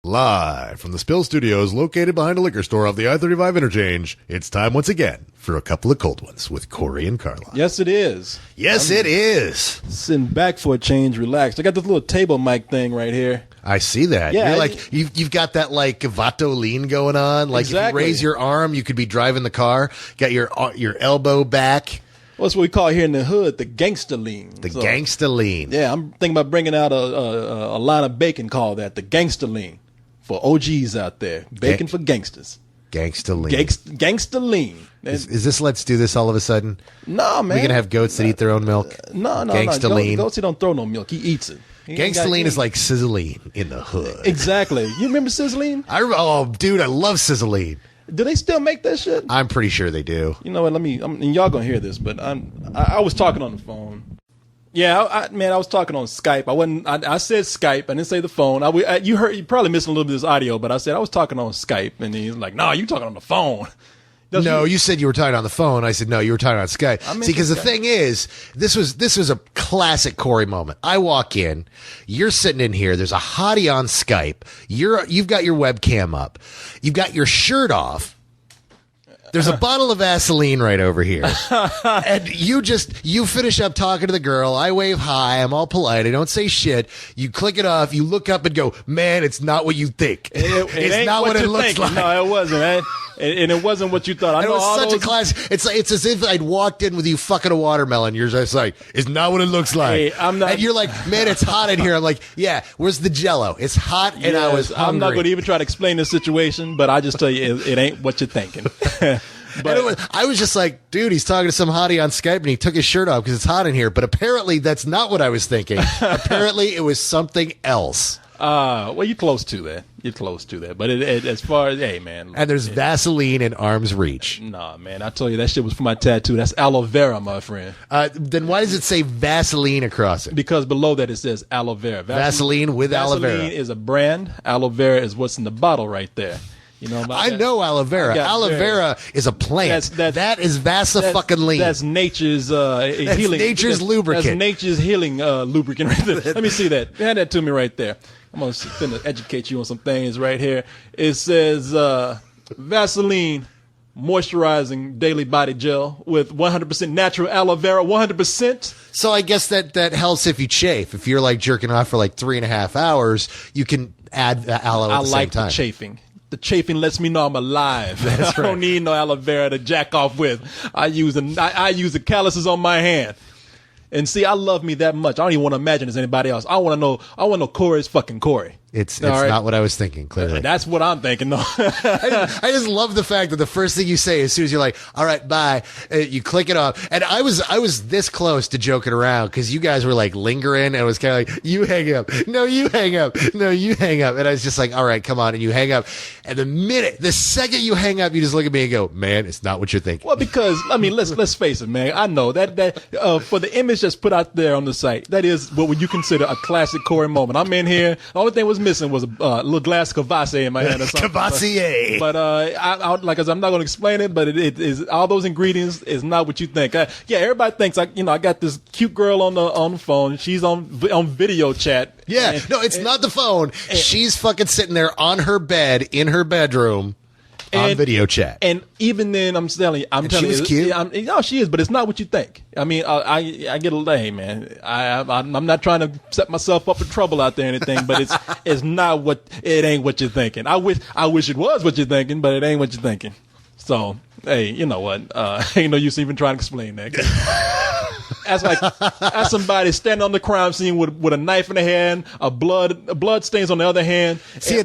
Live from the Spill Studios located behind a liquor store off the I-35 interchange, it's time once again for a couple of cold ones with Corey and Carla. Yes, it is. Yes, it is. Sitting back for a change, relaxed. I got this little table mic thing right here. I see that. Yeah, You're like you've got that like Vaseline going on. Like Exactly. if you raise your arm, you could be driving the car. Got your elbow back. What's what we call here in the hood the gangster lean. The gangsta lean. Yeah, I'm thinking about bringing out a line of bacon called that, the gangster lean. For OGs out there. Bacon for gangsters. Gangsta lean. Gangster lean. Is this Let's Do This all of a sudden? No, man. We gonna have goats that eat their own milk? No. Gangsta lean. Goats, he don't throw no milk. He eats it. Gangsta lean is like sizzling in the hood. Exactly. You remember sizzling? Oh, dude, I love sizzling. Do they still make that shit? I'm pretty sure they do. You know what? And y'all gonna hear this, but I was talking on the phone. Yeah, I was talking on Skype. I said Skype. I didn't say the phone. You probably missed a little bit of this audio, but I said I was talking on Skype, and he's like, "No, you talking on the phone." No, you said you were talking on the phone. I said, no, you were talking on Skype. See, because the thing is, this was a classic Corey moment. I walk in, you're sitting in here, there's a hottie on Skype, you've got your webcam up, you've got your shirt off, there's a bottle of Vaseline right over here, and you finish up talking to the girl, I wave hi, I'm all polite, I don't say shit, you click it off, you look up and go, man, it's not what you think. It's not what it looks like. No, it wasn't, and it wasn't what you thought. It was such a classic. It's as if I'd walked in with you fucking a watermelon. You're just like, it's not what it looks like. Hey, I'm not. And you're like, man, it's hot in here. I'm like, yeah, where's the Jello? It's hot, and I was hungry. I'm not going to even try to explain the situation, but I just tell you, it ain't what you're thinking. But I was just like, dude, he's talking to some hottie on Skype, and he took his shirt off because it's hot in here. But apparently, that's not what I was thinking. Apparently, it was something else. Well, you're close to that. But as far as, hey, man. And there's Vaseline in arm's reach. Nah, man. I told you that shit was for my tattoo. That's aloe vera, my friend. Then why does it say Vaseline across it? Because below that it says aloe vera. Vaseline with aloe vera. Vaseline is a brand. Aloe vera is what's in the bottle right there. You know about I that? know aloe vera. Aloe vera is a plant. That is Vaseline. That's nature's healing. Nature's lubricant. That's nature's healing lubricant right there. Let me see that. Hand that to me right there. I'm going to educate you on some things right here. It says Vaseline moisturizing daily body gel with 100% natural aloe vera, 100%. So I guess that helps if you chafe. If you're like jerking off for like 3.5 hours, you can add the aloe at the same time. I like the chafing. The chafing lets me know I'm alive. That's right. I don't need no aloe vera to jack off with. I use the calluses on my hand. And see, I love me that much. I don't even want to imagine there's anybody else. I want to know Corey's fucking Corey. It's right? Not what I was thinking, clearly. That's what I'm thinking, though. I just love the fact that the first thing you say as soon as you're like, all right, bye, you click it off. And I was this close to joking around because you guys were like lingering and it was kind of like, you hang up. No, you hang up. No, you hang up. And I was just like, all right, come on. And you hang up. And the second you hang up, you just look at me and go, man, it's not what you're thinking. Well, because, I mean, let's face it, man. I know that for the image that's put out there on the site, that is what would you consider a classic Corey moment. I'm in here. The only thing was missing was a little glass of Cavassier in my hand or something. Cavassier. But I'm not going to explain it, but it is all those ingredients is not what you think. Yeah, everybody thinks I got this cute girl on the phone. She's on video chat. Yeah, no, it's not the phone. She's fucking sitting there on her bed in her bedroom. On video chat. And even then, I'm telling you, she was cute. She is, but it's not what you think. I mean, I get a little, hey, man, I'm not trying to set myself up for trouble out there or anything, but it ain't what you're thinking. I wish it was what you're thinking, but it ain't what you're thinking. So, hey, you know what? Ain't no use even trying to explain that. As somebody standing on the crime scene with a knife in the hand, blood stains on the other hand,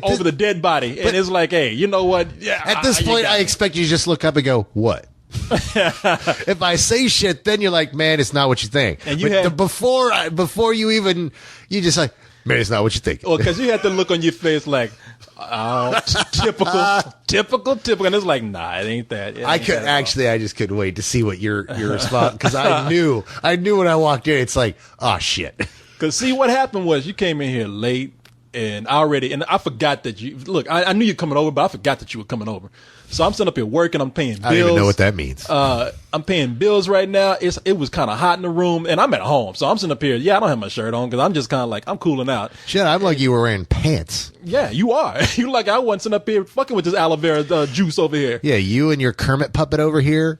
over the dead body, and it's like, hey, you know what? Yeah. At this point, I expect you to just look up and go, what? If I say shit, then you're like, man, it's not what you think. And before you just like, man, it's not what you think. Well, because you had to look on your face like, typical, and it's like, nah, it ain't that. I just couldn't wait to see what your response, because I knew when I walked in, it's like, oh shit. Because see, what happened was you came in here late. and I forgot that you look. I knew you were coming over, but I forgot that you were coming over. So I'm sitting up here working. I'm paying bills. I don't even know what that means. I'm paying bills right now. It was kind of hot in the room, and I'm at home, so I'm sitting up here. Yeah, I don't have my shirt on because I'm just kind of like I'm cooling out. Shit, I'm like you were wearing pants. Yeah, you are. You like I wasn't sitting up here fucking with this aloe vera juice over here. Yeah, you and your Kermit puppet over here.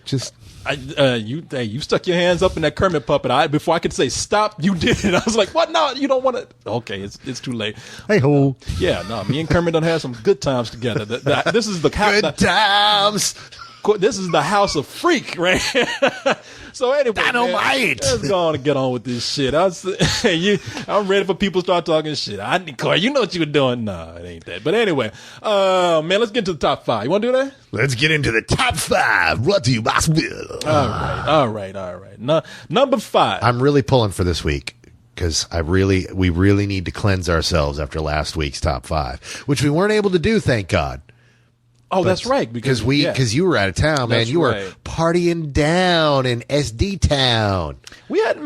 Just. You stuck your hands up in that Kermit puppet. Before I could say stop, you did it. I was like, what? No, you don't want to. Okay, it's too late. Hey ho. Yeah, no, me and Kermit done had some good times together. This is the good times. This is the house of freak, right? So anyway, Dynamite. Let's go on and get on with this shit. I'm ready for people to start talking shit. Corey, you know what you were doing. No, it ain't that. But anyway, man, let's get into the top 5. You want to do that? Let's get into the top 5. Brought to you by Bill. All right. Number 5. I'm really pulling for this week because we really need to cleanse ourselves after last week's top 5, which we weren't able to do, thank God. Oh, that's right. Because you were out of town, man. You were partying down in SD town. We had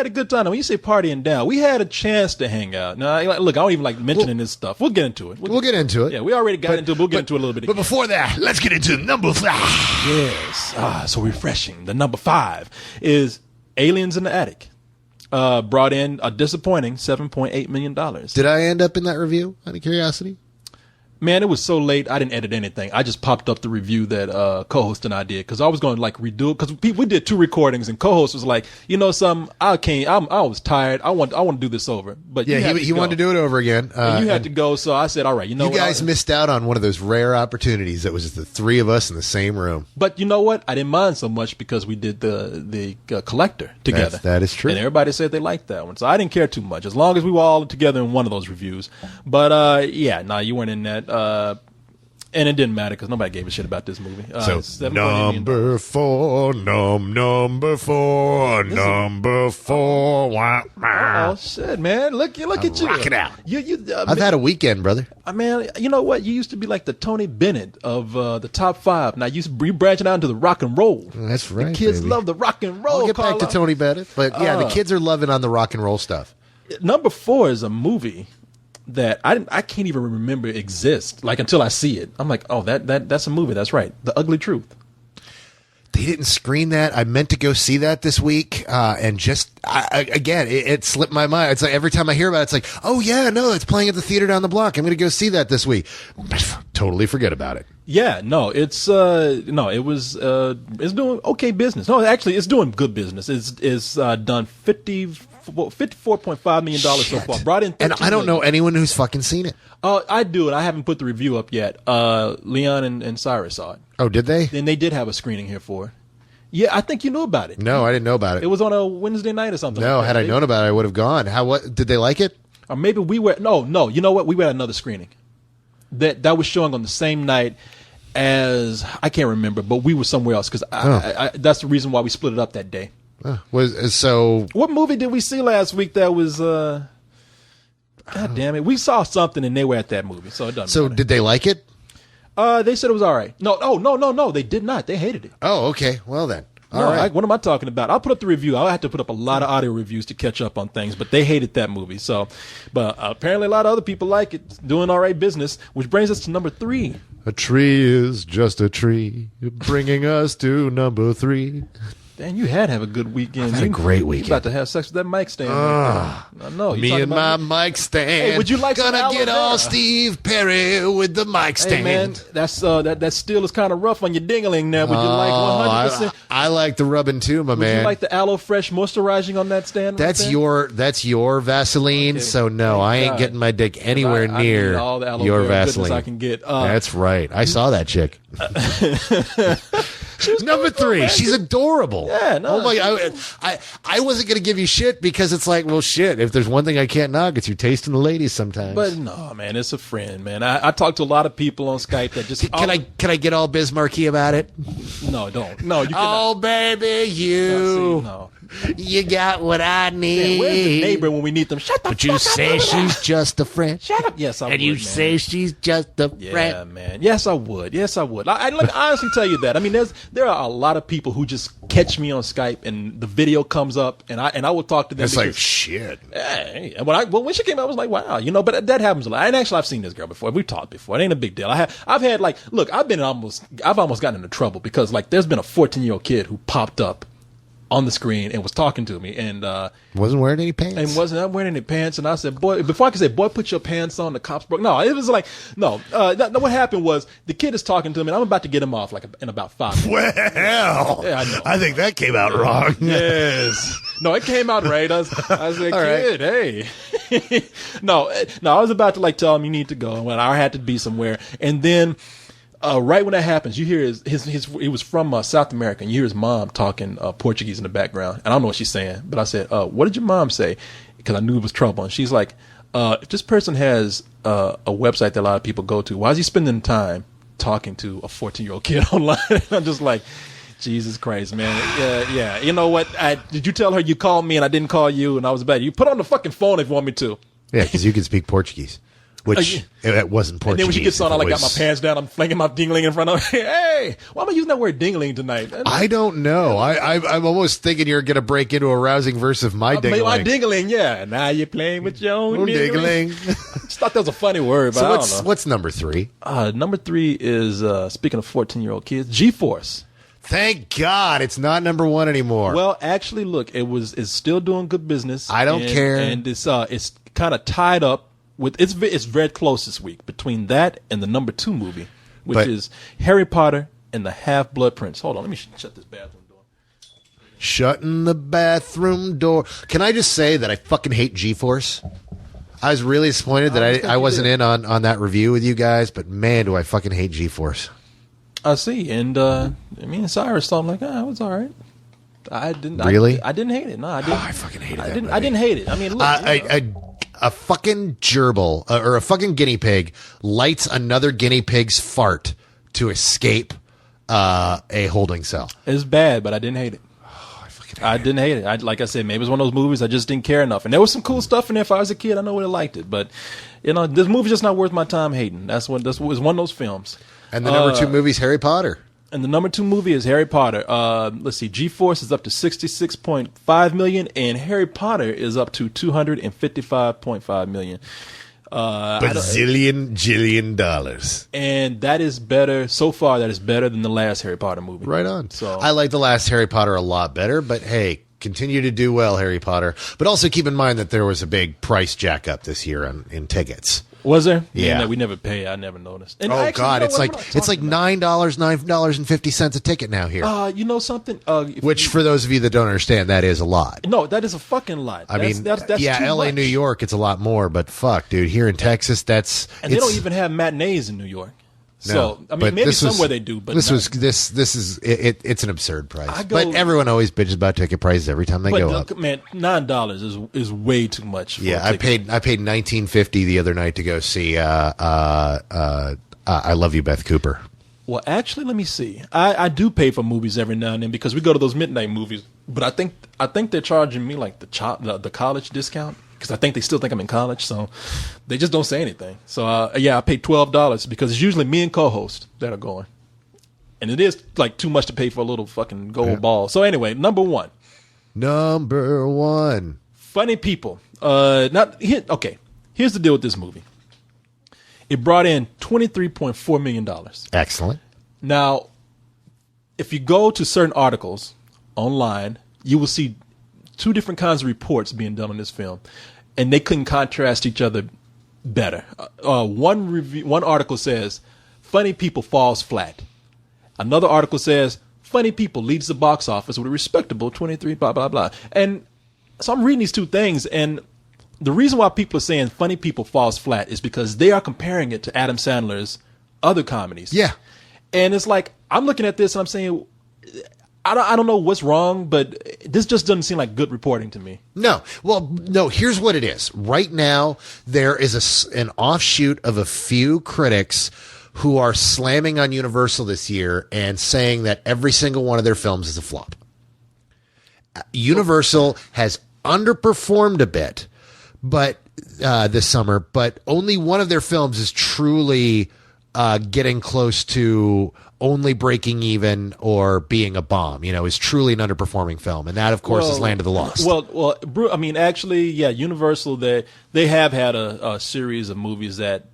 a good time. When you say partying down, we had a chance to hang out. Now, look, I don't even like mentioning this stuff. We'll get into it. We'll get into it. Yeah, we already got into it. We'll get into it a little bit. But before that, let's get into number 5. Yes. So refreshing. The number 5 is Aliens in the Attic. Brought in a disappointing $7.8 million. Did I end up in that review, out of curiosity? Man, it was so late, I didn't edit anything. I just popped up the review that co-host and I did because I was going to like redo it because we did 2 recordings and co-host was like, you know, I was tired. I want to do this over. But yeah, he wanted to do it over again. And you had to go, so I said, all right, you know what? You guys missed out on one of those rare opportunities that was just the 3 of us in the same room. But you know what? I didn't mind so much because we did the collector together. That is true. And everybody said they liked that one, so I didn't care too much as long as we were all together in one of those reviews. But you weren't in that. And it didn't matter because nobody gave a shit about this movie. So number 4. Oh shit, man! Look at you! Rock it out. I've had a weekend, brother. Man, you know what? You used to be like the Tony Bennett of the top 5. Now you branching out into the rock and roll. That's right. The kids baby. love the rock and roll. I'll get back to Tony Bennett, but yeah, the kids are loving on the rock and roll stuff. Number 4 is a movie that I can't even remember exists, like until I see it. I'm like, oh, that's a movie. That's right. The Ugly Truth. They didn't screen that. I meant to go see that this week, and just again, it slipped my mind. It's like every time I hear about it, it's like, oh yeah, no, it's playing at the theater down the block. I'm going to go see that this week. Totally forget about it. Yeah, no, it's doing okay business. No, actually, it's doing good business. It's done $54.5 million so far. Brought in, and I don't know anyone who's fucking seen it. I do it. I haven't put the review up yet. Leon and Cyrus saw it. Oh, did they? And they did have a screening here for it. Yeah, I think you knew about it. No, I didn't know about it. It was on a Wednesday night or something. No, like had I known about it, I would have gone. What did they like it? Or maybe we were. No. You know what? We were at another screening that was showing on the same night as I can't remember, but we were somewhere else because that's the reason why we split it up that day. What movie did we see last week that was God damn it, we saw something and they were at that movie, so it doesn't matter. Did they like it? They said it was all right. No, they did not. They hated it. Oh, okay. Well then. All right. What am I talking about? I'll put up the review. I'll have to put up a lot of audio reviews to catch up on things, but they hated that movie. So, but apparently a lot of other people like it. It's doing all right business, which brings us to number 3. A tree is just a tree, bringing us to number 3. Dan, you had to have a good weekend. I had a great weekend. You about to have sex with that mic stand. Right there. I know. Me and my mic stand. Hey, would you like gonna get all Steve Perry with the mic stand? Hey man, that's that steel is kind of rough on your dingling there. Would you like 100%? I like the rubbing too, my man. Would you like the aloe fresh moisturizing on that stand? That's your Vaseline. Okay. So no, I ain't getting my dick anywhere near all the aloe your Vaseline. I can get. That's right. I saw that chick. Number 3. She's adorable. Yeah, no. Oh my! I wasn't gonna give you shit because it's like, well, shit. If there's one thing I can't knock, it's your taste in the ladies sometimes. But no, man, it's a friend, man. I talk to a lot of people on Skype that just can I get all Bismarcky about it? No, don't. No, you cannot. Oh baby, you. You got what I need. Man, where's the neighbor when we need them? Shut the But fuck you up say over there. she's just a friend. Shut up. Yes, I would. And you man. say she's just a Yeah, friend. man. Yes, I would. Yes, I would. Let me honestly tell you that. I mean, there are a lot of people who just catch me on Skype and the video comes up and I will talk to them. It's like, shit. Hey, when she came out, I was like, wow, but that happens a lot. And actually, I've seen this girl before. We've talked before. It ain't a big deal. I've had like, look, I've almost gotten into trouble because like there's been a 14-year-old kid who popped up on the screen and was talking to me and Wasn't wearing any pants. and wasn't wearing any pants. And I said, boy, before I could say, boy, put your pants on, the cops broke. No, it was like, no. What happened was the kid is talking to me and I'm about to get him off like in about 5 minutes. Well, Yeah, I know. I think that came out wrong. Yes. No, it came out right. I said, All right. kid, hey. No, I was about to like tell him you need to go. Well, I had to be somewhere. And then right when that happens, you hear he was from South America, and you hear his mom talking Portuguese in the background. And I don't know what she's saying, but I said, what did your mom say? Because I knew it was trouble. And she's like, if this person has a website that a lot of people go to, why is he spending time talking to a 14-year-old kid online? And I'm just like, Jesus Christ, man. Yeah. You know what? Did you tell her you called me and I didn't call you and I was bad? You put on the fucking phone if you want me to. Yeah, because you can speak Portuguese. Which it wasn't Portuguese. And then when she gets on, I like got my pants down. I'm flinging my dingling in front of her. Hey, why am I using that word dingling tonight? I don't know. I'm almost thinking you're going to break into a rousing verse of my dingling. My dingling, yeah. Now you're playing with your own dingling. Just thought that was a funny word, but So I don't know. what's number 3? Number 3 is, speaking of 14-year-old kids, G-Force. Thank God it's not number 1 anymore. Well, actually, look, it's still doing good business. I don't care. And it's kind of tied up with it's very close this week between that and the number 2 movie, which is Harry Potter and the Half-Blood Prince. Hold on, let me shut this bathroom door. Shutting the bathroom door. Can I just say that I fucking hate G-Force? I was really disappointed that I wasn't in on that review with you guys, but man, do I fucking hate G-Force. I see, and me and Cyrus thought like, it was all right. I didn't Really? I didn't hate it. No, I didn't. I fucking hated that I didn't hate it. I mean, look, a fucking gerbil or a fucking guinea pig lights another guinea pig's fart to escape a holding cell. it's bad, but I didn't hate it. I didn't hate it. Like I said, maybe it's one of those movies I just didn't care enough. And there was some cool stuff in there. If I was a kid, I know would have liked it. But this movie's just not worth my time hating. That's one of those films. And the number 2 movie is Harry Potter. And the number 2 movie is Harry Potter. Let's see, G-Force is up to $66.5 million, and Harry Potter is up to $255.5 million. Jillion dollars. And that is better so far. That is better than the last Harry Potter movie. Right on. So I like the last Harry Potter a lot better, but hey, continue to do well, Harry Potter. But also keep in mind that there was a big price jack up this year in tickets. Was there? Yeah. Man, we never pay. I never noticed. And Oh actually, God, you know it's what? like $9.50 a ticket now here. You know something? Which, for those of you that don't understand, that is a lot. No, that is a fucking lot. That's yeah, too L.A., much. New York, it's a lot more. But fuck, dude, here in Texas, And they don't even have matinees in New York. No, So I mean, but maybe this was- somewhere they do, but this not- is it's an absurd price. go- But everyone always bitches about ticket prices every time they go up. Man, $9 is way too much. For Yeah, a ticket. I paid $19.50 the other night to go see I Love You, Beth Cooper. Well, actually, let me see. I do pay for movies every now and then because we go to those midnight movies. But I think they're charging me like the college discount because I think they still think I'm in college, so they just don't say anything. So I paid $12 because it's usually me and co-host that are going, and it is like too much to pay for a little fucking gold ball. So anyway, number 1, funny people. Okay. Here's the deal with this movie. It brought in $23.4 million. Excellent. Now, if you go to certain articles online, you will see 2 different kinds of reports being done on this film, and they couldn't contrast each other better. One article says, "Funny People falls flat." Another article says, "Funny People leads the box office with a respectable 23 blah blah blah." And so I'm reading these 2 things, and the reason why people are saying Funny People falls flat is because they are comparing it to Adam Sandler's other comedies. Yeah. And it's like, I'm looking at this and I'm saying, I don't know what's wrong, but this just doesn't seem like good reporting to me. No. Well, no, here's what it is. Right now, there is an offshoot of a few critics who are slamming on Universal this year and saying that every single one of their films is a flop. Universal has underperformed a bit, but this summer, but only one of their films is truly getting close to only breaking even or being a bomb. Is truly an underperforming film, and that, of course, is Land of the Lost. Well, I mean, actually, yeah, Universal they have had a series of movies that,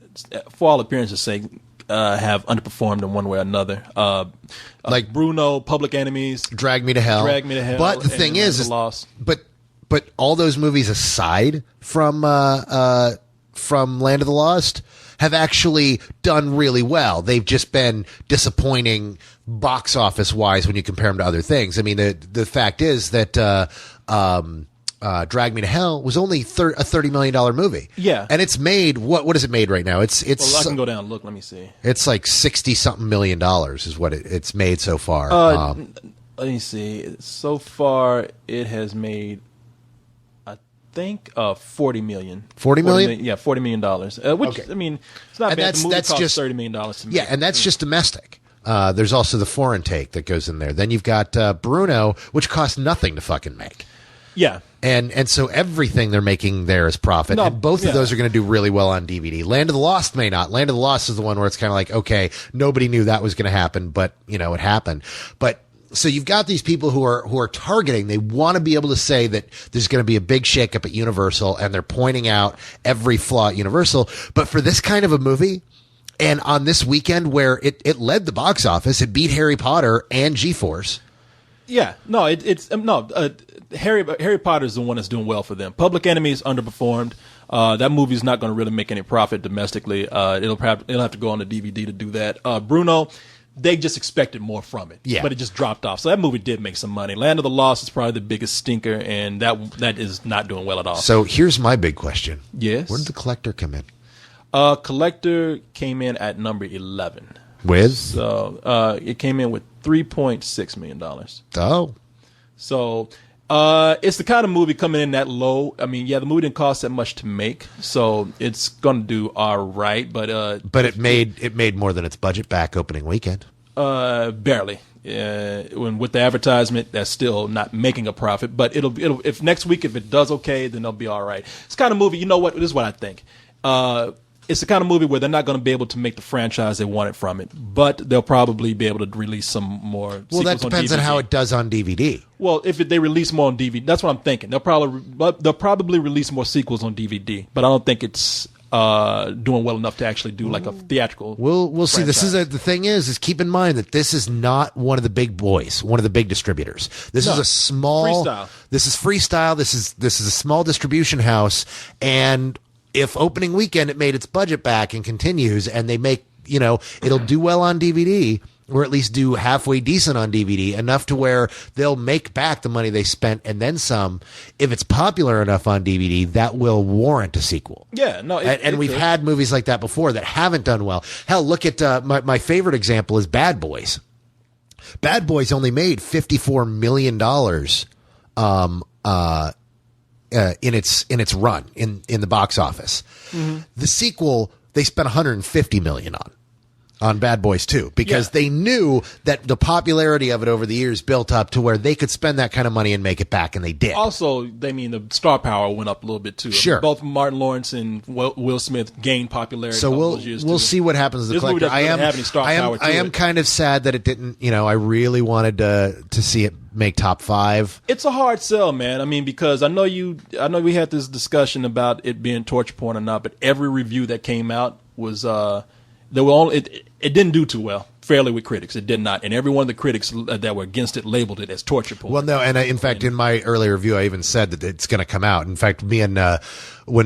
for all appearances' sake, have underperformed in one way or another. Like Bruno, Public Enemies, Drag Me to Hell. But the thing is Lost. But all those movies aside from Land of the Lost have actually done really well. They've just been disappointing box office wise when you compare them to other things. I mean, the fact is that Drag Me to Hell was only a $30 million movie. Yeah. And it's made, what is it made right now? Well, I can go down and look. Let me see. It's like 60 something $million is what it's made so far. Let me see. So far, it has made, I think, $40 million. $40 million? Yeah, $40 million. Which, okay. I mean, it's not bad. The movie cost $30 million to make. Yeah, and that's just domestic. There's also the foreign take that goes in there. Then you've got Bruno, which costs nothing to fucking make. Yeah. And so everything they're making there is profit. No, and both of those are going to do really well on DVD. Land of the Lost may not. Land of the Lost is the one where it's kind of like, okay, nobody knew that was going to happen, but it happened. But so you've got these people who are targeting. They want to be able to say that there's going to be a big shakeup at Universal, and they're pointing out every flaw at Universal. But for this kind of a movie, and on this weekend where it led the box office, it beat Harry Potter and G-Force. Yeah, no, Harry Potter is the one that's doing well for them. Public Enemies underperformed. That movie's not going to really make any profit domestically. It'll have to go on the DVD to do that. Bruno, they just expected more from it, but it just dropped off. So that movie did make some money. Land of the Lost is probably the biggest stinker, and that is not doing well at all. So here's my big question. Yes? Where did The Collector come in? Collector came in at number 11. With? So it came in with $3.6 million. Oh. So it's the kind of movie coming in that low. I mean, the movie didn't cost that much to make, so it's going to do all right. But it made more than its budget back opening weekend. Barely. With the advertisement, that's still not making a profit. But it'll if next week if it does okay, then it'll be all right. It's the kind of movie. You know what? This is what I think. It's the kind of movie where they're not going to be able to make the franchise they wanted from it, but they'll probably be able to release some more. Well, that depends on how it does on DVD. Well, if they release more on DVD, that's what I'm thinking. They'll probably release more sequels on DVD, but I don't think it's doing well enough to actually do like a theatrical. We'll see. This is the thing is keep in mind that this is not one of the big boys, one of the big distributors. This is a small Freestyle. This is Freestyle. This is a small distribution house, and if opening weekend it made its budget back and continues, and they make, it'll do well on DVD, or at least do halfway decent on DVD, enough to where they'll make back the money they spent and then some. If it's popular enough on DVD, that will warrant a sequel. Yeah, no, and we've had movies like that before that haven't done well. Hell, look at my favorite example is Bad Boys. Bad Boys only made $54 million. In its run in the box office. Mm-hmm. The sequel they spent $150 million on Bad Boys 2 because they knew that the popularity of it over the years built up to where they could spend that kind of money and make it back, and they did. Also, the star power went up a little bit too. Sure, both Martin Lawrence and Will Smith gained popularity. So we'll see what happens to The Collector. I am kind of sad that it didn't. I really wanted to see it make top 5. It's a hard sell, man. I mean, because I know we had this discussion about it being torture porn or not, but every review that came out was it didn't do too well fairly with critics. It did not, and every one of the critics that were against it labeled it as torture porn. Well, no, and in fact, in my earlier review, I even said that it's going to come out. In fact, when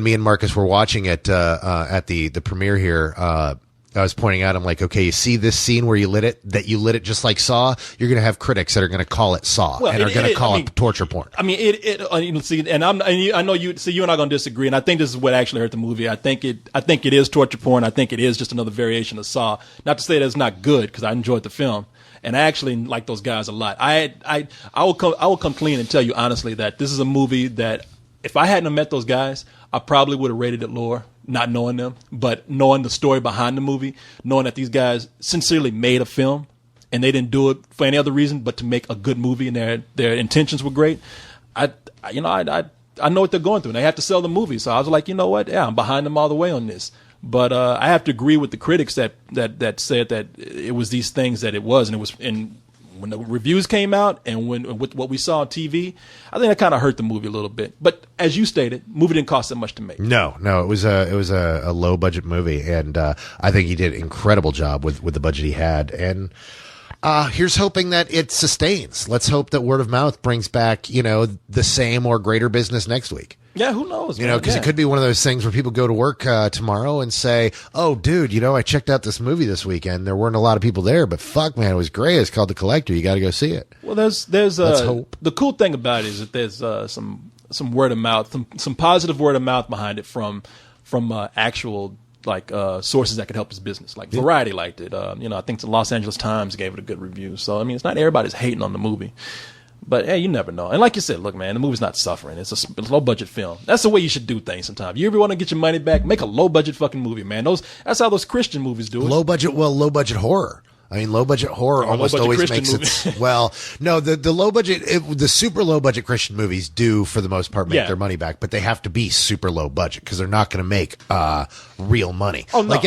me and Marcus were watching it at the premiere here, I was pointing out, I'm like, okay, you see this scene where you lit it just like Saw? You're going to have critics that are going to call it Saw and are going to call it torture porn. I mean, see, and I know you and I are going to disagree, and I think this is what actually hurt the movie. I think it is torture porn. I think it is just another variation of Saw. Not to say that it's not good, because I enjoyed the film, and I actually like those guys a lot. I will come clean and tell you honestly that this is a movie that if I hadn't met those guys, I probably would have rated it lower, not knowing them, but knowing the story behind the movie, knowing that these guys sincerely made a film, and they didn't do it for any other reason but to make a good movie, and their intentions were great, I know what they're going through, and they have to sell the movie. So I was like, you know what? Yeah, I'm behind them all the way on this. But I have to agree with the critics that said that it was these things that it was, and it was in. When the reviews came out and when with what we saw on TV, I think that kind of hurt the movie a little bit. But as you stated, movie didn't cost that much to make. No, it was a low budget movie, and I think he did an incredible job with the budget he had. And here's hoping that it sustains. Let's hope that word of mouth brings back the same or greater business next week. Yeah, who knows? Because it could be one of those things where people go to work tomorrow and say, "Oh, dude, I checked out this movie this weekend. There weren't a lot of people there, but fuck, man, it was great. It's called The Collector. You got to go see it." Well, there's Let's hope. The cool thing about it is that there's some word of mouth, some positive word of mouth behind it from actual sources that could help his business. Like Variety liked it. I think the Los Angeles Times gave it a good review. So I mean, it's not everybody's hating on the movie. But hey, you never know. And like you said, look, man, the movie's not suffering. It's a low budget film. That's the way you should do things sometimes. You ever want to get your money back, make a low budget fucking movie, man. That's how those Christian movies do it. Low budget horror. I mean, low budget horror almost always makes it. Well, no, the low budget, the super low budget Christian movies do for the most part make their money back, but they have to be super low budget because they're not going to make real money. Oh, no. Like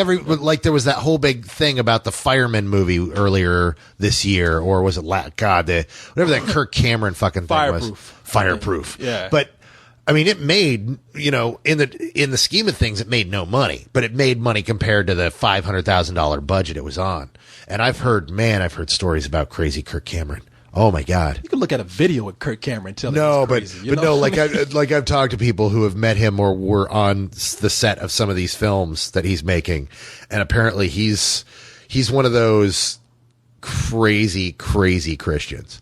there was that whole big thing about the Fireman movie earlier this year, or was it whatever that Kirk Cameron fucking thing was. Fireproof. Yeah. But I mean, it made, in the scheme of things, it made no money, but it made money compared to the $500,000 budget it was on. And I've heard stories about crazy Kirk Cameron. Oh my God! You can look at a video with Kirk Cameron and tell crazy, I've talked to people who have met him or were on the set of some of these films that he's making, and apparently he's one of those crazy Christians.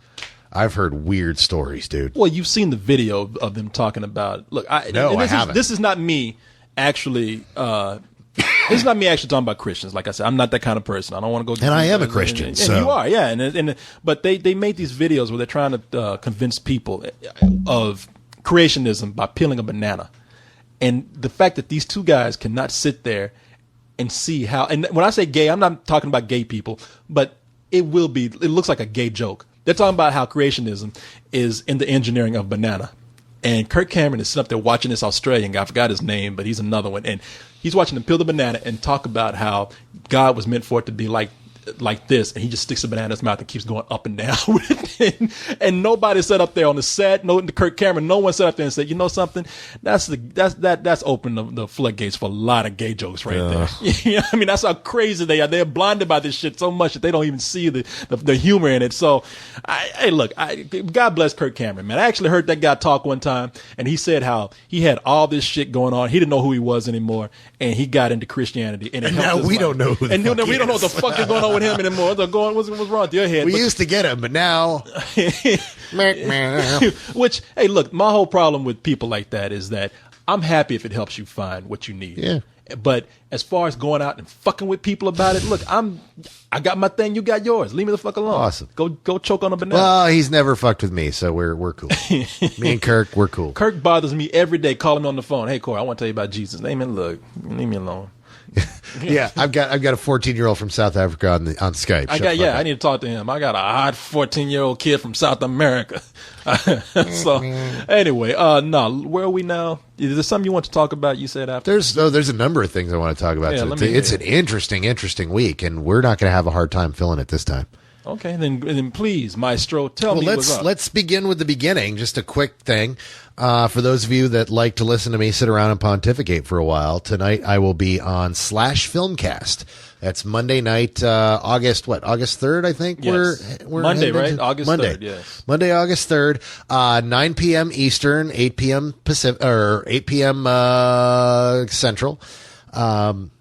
I've heard weird stories, dude. Well, you've seen the video of them talking about. Look, I haven't. This is not me actually. This is not me actually talking about Christians. Like I said, I'm not that kind of person. I don't want to go. And I am a Christian. And so you are, yeah. But they made these videos where they're trying to convince people of creationism by peeling a banana, and the fact that these two guys cannot sit there and see how. And when I say gay, I'm not talking about gay people, but it looks like a gay joke. They're talking about how creationism is in the engineering of banana. And Kirk Cameron is sitting up there watching this Australian guy. I forgot his name, but he's another one. And he's watching them peel the banana and talk about how God was meant for it to be like this. And he just sticks the banana in his mouth and keeps going up and down with it. And nobody sat up there on the set. No, Kirk Cameron, no one sat up there and said, you know something? That's opened the floodgates for a lot of gay jokes right there. You know, I mean, that's how crazy they are. They're blinded by this shit so much that they don't even see the humor in it. So, God bless Kirk Cameron, man. I actually heard that guy talk one time, and he said how he had all this shit going on. He didn't know who he was anymore, and he got into Christianity. And now we don't know who the fuck we don't know what the fuck is going on with him anymore. What's wrong with your head? We used to get him, but now. Which, hey, look, my whole problem with people like that is that I'm happy if it helps you find what you need. Yeah. But as far as going out and fucking with people about it, look, I got my thing, you got yours. Leave me the fuck alone. Awesome. Go choke on a banana. Well, he's never fucked with me, so we're cool. Me and Kirk, we're cool. Kirk bothers me every day, calling me on the phone. Hey, Corey, I want to tell you about Jesus. Amen. Look, leave me alone. Yeah, I've got a 14-year-old from South Africa on Skype. I need to talk to him. I got a hot 14-year-old kid from South America. So anyway, where are we now? Is there something you want to talk about? You said after there's a number of things I want to talk about. It's an interesting week, and we're not going to have a hard time filling it this time. Okay, then please, Maestro, tell me what's up. Let's begin with the beginning. Just a quick thing. For those of you that like to listen to me sit around and pontificate for a while, tonight I will be on /Filmcast. That's Monday night, August 3rd, I think. Yes. We're Monday, right? August Monday. 3rd, yes. Monday, August 3rd, 9 p.m. Eastern, 8 p.m. Pacific, or 8 p.m. Central.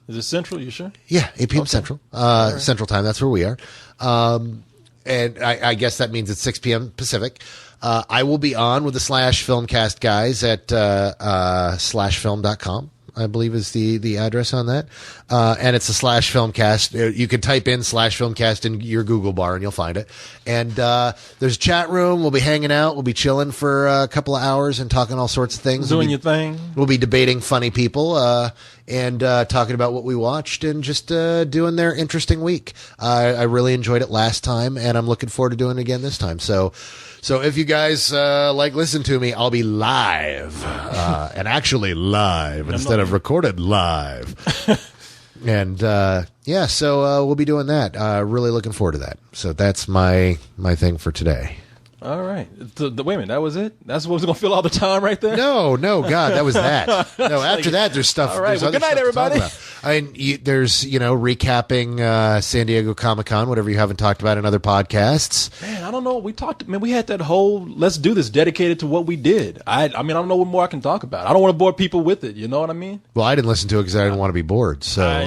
Is it Central? You sure? Yeah, 8 p.m. Central. Right. Central time. That's where we are. And I guess that means it's 6 p.m. Pacific. I will be on with the /Filmcast guys at /film.com, I believe is the address on that. And it's a /Filmcast. You can type in /Filmcast in your Google bar and you'll find it. And there's a chat room. We'll be hanging out. We'll be chilling for a couple of hours and talking all sorts of things. Doing your thing. We'll be debating funny people. and talking about what we watched and just doing their interesting week. I really enjoyed it last time, and I'm looking forward to doing it again this time. So if you guys listen to me, I'll be live and actually live instead of recorded live. And so we'll be doing that. Really looking forward to that. So that's my thing for today. All right. Wait a minute. That was it? That's what was going to fill all the time right there? No, God, that was that. No, after that, there's stuff. All right. Well, good night, everybody. I mean, there's, recapping San Diego Comic-Con, whatever you haven't talked about in other podcasts. Man, I don't know. We had that whole let's do this dedicated to what we did. I mean, I don't know what more I can talk about. I don't want to bore people with it. You know what I mean? Well, I didn't listen to it because I didn't want to be bored. So I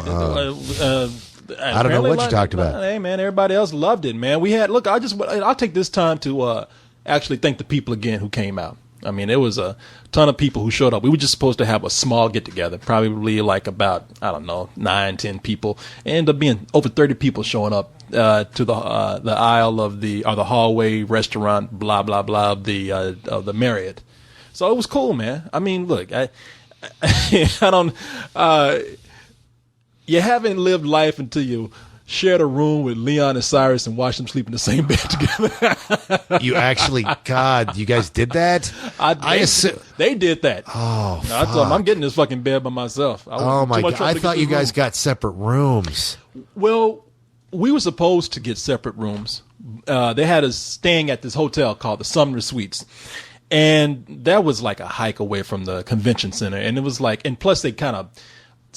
don't know what you talked about. Hey, man, everybody else loved it, man. I'll take this time to actually thank the people again who came out. I mean, there was a ton of people who showed up. We were just supposed to have a small get-together, probably like about, 9-10 people. It ended up being over 30 people showing up to the aisle of the hallway restaurant, blah, blah, blah, of the Marriott. So it was cool, man. I mean, look, I don't... you haven't lived life until you shared a room with Leon and Cyrus and watched them sleep in the same bed together. You actually, God, you guys did that? They did that. Oh, I told them, I'm getting this fucking bed by myself. Oh, my God. I thought you guys got separate rooms. Well, we were supposed to get separate rooms. They had us staying at this hotel called the Sumner Suites. And that was like a hike away from the convention center. And it was like, and plus they kind of,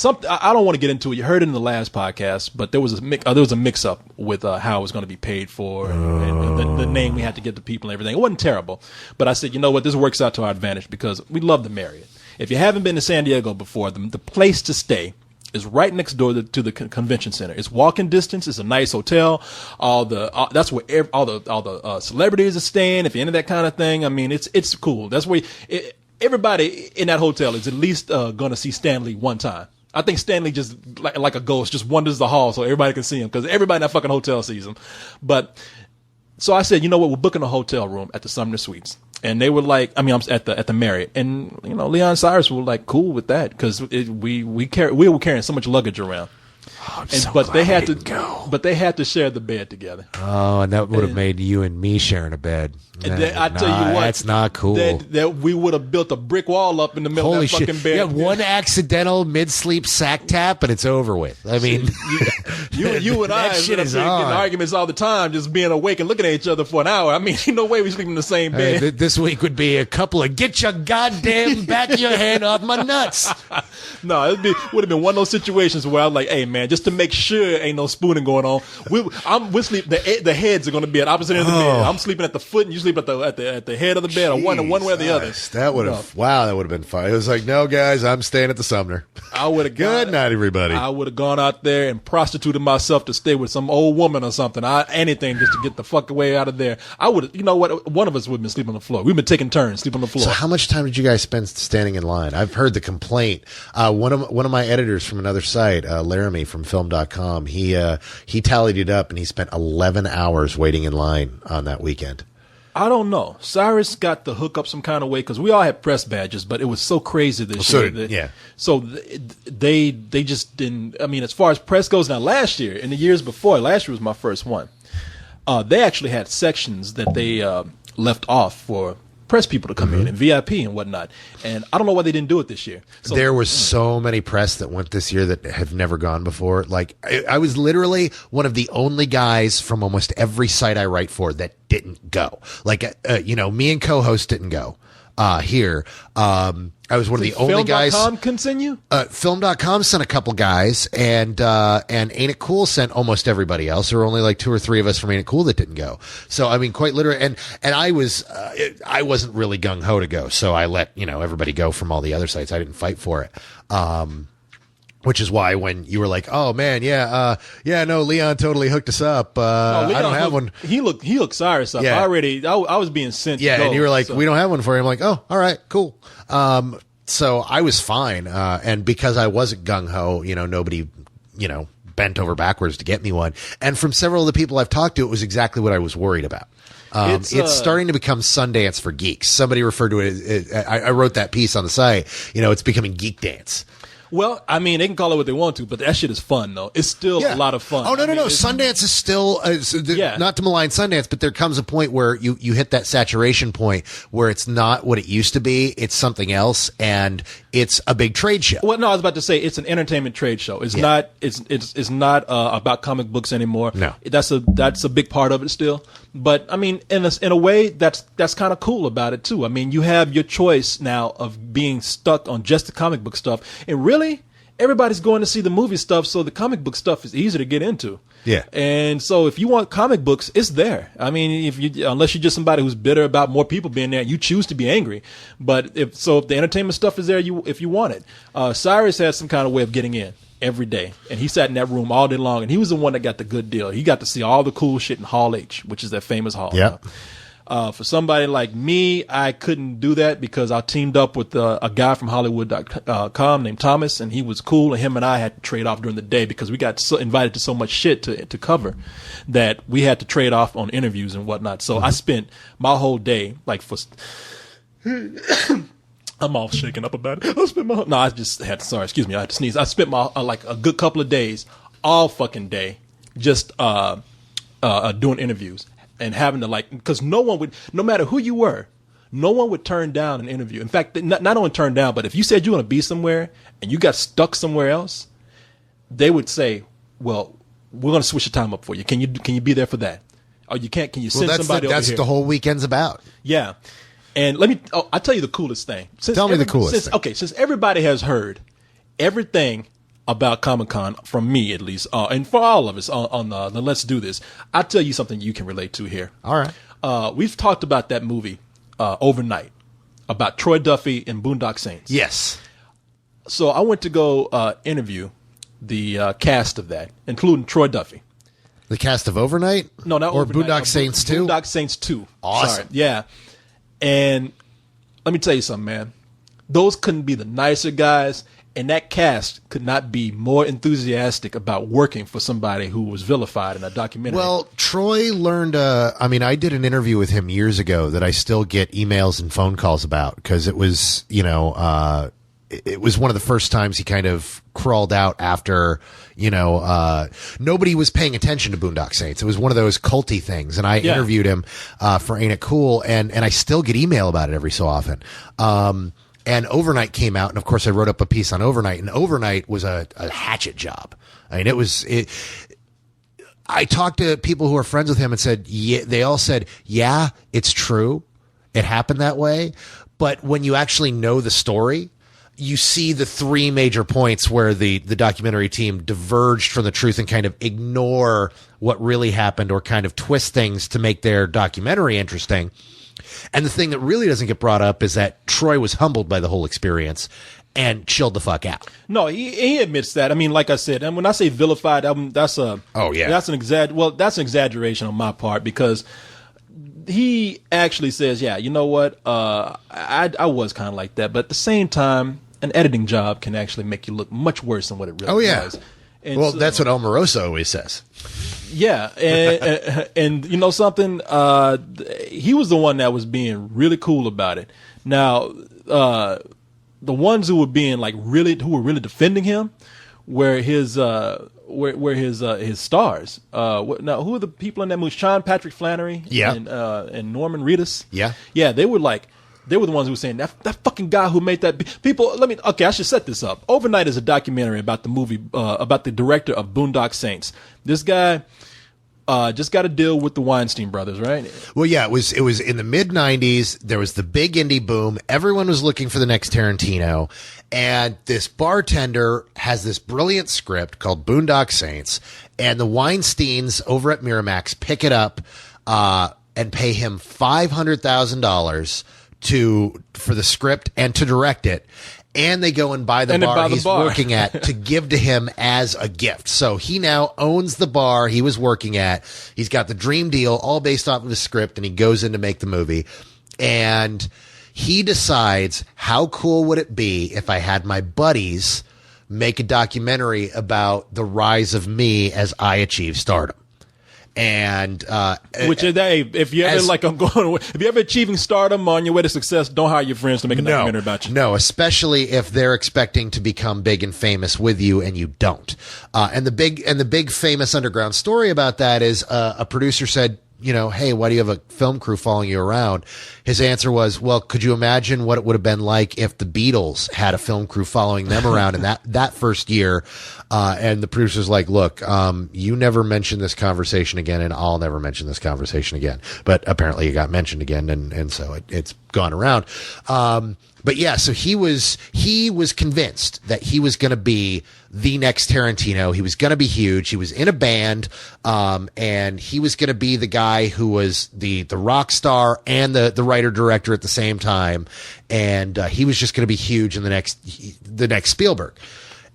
I don't want to get into it. You heard it in the last podcast, but there was a mix up with how it was going to be paid for and the name we had to get the people and everything. It wasn't terrible, but I said, you know what, this works out to our advantage because we love the Marriott. If you haven't been to San Diego before, the place to stay is right next door to the convention center. It's walking distance. It's a nice hotel. That's where all the celebrities are staying. If you're into that kind of thing, I mean, it's cool. That's where everybody in that hotel is at least going to see Stan Lee one time. I think Stanley just like a ghost just wanders the hall so everybody can see him because everybody in that fucking hotel sees him. But so I said, you know what, we're booking a hotel room at the Sumner Suites, and they were like, I'm at the Marriott, and Leon and Cyrus were like cool with that because we were carrying so much luggage around. Oh, but they had to share the bed together. Oh, and that would have made you and me sharing a bed. I tell you what, that's not cool. That we would have built a brick wall up in the middle of that fucking bed. Yeah, one accidental mid-sleep sack tap and it's over with. I mean, you and I shit is getting arguments all the time, just being awake and looking at each other for an hour. I mean, ain't no way we sleep in the same bed. This week would be a couple of get your goddamn back of your hand off my nuts. No, would have been one of those situations where I'm like, hey man, just to make sure ain't no spooning going on. We're sleeping. The heads are going to be at opposite ends of the bed. I'm sleeping at the foot, and you sleep at the head of the bed, or one way or the other. That would have that would have been fun. It was like, no guys, I'm staying at the Sumner. I would have good night, everybody. I would have gone out there and prostituted myself to stay with some old woman or something. Anything just to get the fuck away out of there. I would. You know what? One of us would have been sleeping on the floor. We've been taking turns sleeping on the floor. So how much time did you guys spend standing in line? I've heard the complaint. One of my editors from another site, Laramie from film.com, he tallied it up and he spent 11 hours waiting in line on that weekend. I don't know. Cyrus got the hook up some kind of way because we all had press badges, but it was so crazy this year. So they just didn't. I mean, as far as press goes, now last year and the years before, last year was my first one. They actually had sections that they left off for press people to come in and VIP and whatnot. And I don't know why they didn't do it this year. So, there was so many press that went this year that have never gone before. Like I was literally one of the only guys from almost every site I write for that didn't go. Like, me and co-host didn't go here. I was one of the only guys. Film.com continue? Film.com sent a couple guys, and Ain't It Cool sent almost everybody else. There were only like 2 or 3 of us from Ain't It Cool that didn't go. So I mean, quite literally, and I wasn't really gung ho to go, so I let everybody go from all the other sites. I didn't fight for it. Which is why when you were like, "Oh man, no, Leon totally hooked us up." I don't have one. He hooked Cyrus up. Yeah. I was being sent. Yeah, to go, and you were like, "We don't have one for you." I'm like, "Oh, all right, cool." So I was fine, and because I wasn't gung ho, nobody, bent over backwards to get me one. And from several of the people I've talked to, it was exactly what I was worried about. It's starting to become Sundance for geeks. Somebody referred to it. I wrote that piece on the site. It's becoming Geek Dance. Well, I mean, they can call it what they want to, but that shit is fun, though. It's still a lot of fun. Oh, no. Sundance is still, not to malign Sundance, but there comes a point where you hit that saturation point where it's not what it used to be. It's something else, and it's a big trade show. Well, no, I was about to say it's an entertainment trade show. It's not. It's not about comic books anymore. No, that's a big part of it still. But I mean, in a way, that's kind of cool about it too. I mean, you have your choice now of being stuck on just the comic book stuff, and really, everybody's going to see the movie stuff, so the comic book stuff is easy to get into. Yeah. And so if you want comic books, it's there. I mean, unless you're just somebody who's bitter about more people being there, you choose to be angry. But if the entertainment stuff is there, if you want it. Cyrus has some kind of way of getting in every day, and he sat in that room all day long, and he was the one that got the good deal. He got to see all the cool shit in Hall H, which is that famous hall. Yeah. For somebody like me, I couldn't do that because I teamed up with a guy from Hollywood.com named Thomas, and he was cool, and him and I had to trade off during the day because we got invited to so much shit to cover that we had to trade off on interviews and whatnot. So I spent my whole day, like, I'm all shaken up about it. I had to sneeze. I spent my, like, a good couple of days, all fucking day, just doing interviews. And having to, like, because no matter who you were, no one would turn down an interview. In fact, not only turn down, but if you said you want to be somewhere and you got stuck somewhere else, they would say, well, we're going to switch the time up for you. Can you be there for that? Or can you send somebody over here? That's the whole weekend's about. Yeah. And I'll tell you the coolest thing. Tell me the coolest thing. Okay, since everybody has heard everything about Comic-Con, from me at least, and for all of us on the Let's Do This, I'll tell you something you can relate to here. All right. We've talked about that movie, Overnight, about Troy Duffy and Boondock Saints. Yes. So I went to go interview the cast of that, including Troy Duffy. The cast of Overnight? No, not or Overnight. Boondock Saints 2? Boondock Saints 2. Awesome. Sorry. Yeah. And let me tell you something, man. Those couldn't be the nicer guys. And that cast could not be more enthusiastic about working for somebody who was vilified in a documentary. Well, Troy learned, I did an interview with him years ago that I still get emails and phone calls about because it was, it was one of the first times he kind of crawled out after, nobody was paying attention to Boondock Saints. It was one of those culty things. And I interviewed him for Ain't It Cool? And I still get email about it every so often. And Overnight came out, and of course I wrote up a piece on Overnight, and Overnight was a hatchet job. I mean, I talked to people who are friends with him and said, they all said, yeah, it's true. It happened that way. But when you actually know the story, you see the three major points where the documentary team diverged from the truth and kind of ignore what really happened or kind of twist things to make their documentary interesting. And the thing that really doesn't get brought up is that Troy was humbled by the whole experience and chilled the fuck out. No, he admits that. I mean, like I said, and when I say vilified, that's an exaggeration on my part because he actually says, yeah, you know what, I was kind of like that, but at the same time, an editing job can actually make you look much worse than what it really was. And well, that's what Omarosa always says. Yeah, and you know something, he was the one that was being really cool about it. Now, the ones who were being who were really defending him were his stars. Now, who are the people in that movie? Sean Patrick Flannery, and Norman Reedus. Yeah, they were the ones who were saying that fucking guy who made that. People, I should set this up. Overnight is a documentary about the movie, about the director of Boondock Saints. This guy just got a deal with the Weinstein brothers, right? Well, yeah, it was in the mid '90s. There was the big indie boom. Everyone was looking for the next Tarantino, and this bartender has this brilliant script called Boondock Saints, and the Weinsteins over at Miramax pick it up and pay him $500,000 for the script and to direct it. And they go and buy the bar he's working at to give to him as a gift. So he now owns the bar he was working at. He's got the dream deal all based off of the script, and he goes in to make the movie. And he decides, how cool would it be if I had my buddies make a documentary about the rise of me as I achieve stardom? And which is, hey, if you ever if you're ever achieving stardom on your way to success, don't hire your friends to make a documentary about you. No, especially if they're expecting to become big and famous with you and you don't. And the big famous underground story about that is a producer said, hey, why do you have a film crew following you around? His answer was, well, could you imagine what it would have been like if the Beatles had a film crew following them around in that first year? And the producer's like, look, you never mention this conversation again, and I'll never mention this conversation again. But apparently it got mentioned again, and so it's gone around. But yeah, so he was convinced that he was going to be the next Tarantino. He was going to be huge. He was in a band, and he was going to be the guy who was the rock star and the writer director at the same time. And he was just going to be huge in the next Spielberg.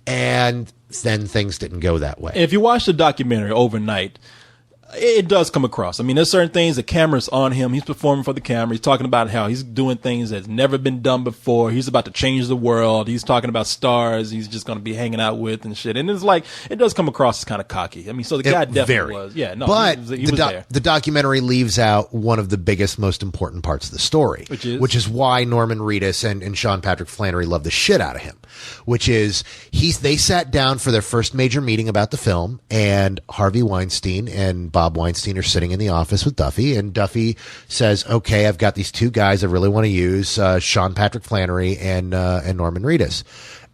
And then things didn't go that way. If you watch the documentary overnight, it does come across. I mean, there's certain things, the camera's on him. He's performing for the camera. He's talking about how he's doing things that's never been done before. He's about to change the world. He's talking about stars he's just going to be hanging out with and shit. And it's like, it does come across as kind of cocky. I mean, so the guy definitely was. Yeah, no, but he was there. The documentary leaves out one of the biggest, most important parts of the story, which is why Norman Reedus and Sean Patrick Flannery love the shit out of him, which is they sat down for their first major meeting about the film, and Harvey Weinstein and Bob Weinstein are sitting in the office with Duffy, and Duffy says, okay, I've got these two guys I really want to use, Sean Patrick Flannery and Norman Reedus.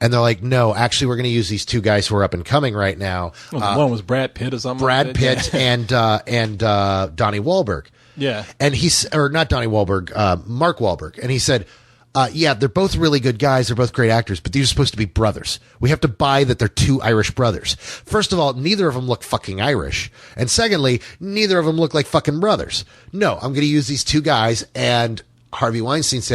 And they're like, no, actually, we're going to use these two guys who are up and coming right now. One was Brad Pitt or something. Brad Pitt and Donnie Wahlberg. Yeah. And not Donnie Wahlberg, Mark Wahlberg. And he said, yeah, they're both really good guys. They're both great actors, but these are supposed to be brothers. We have to buy that they're two Irish brothers. First of all, neither of them look fucking Irish. And secondly, neither of them look like fucking brothers. No, I'm going to use these two guys. And Harvey Weinstein said,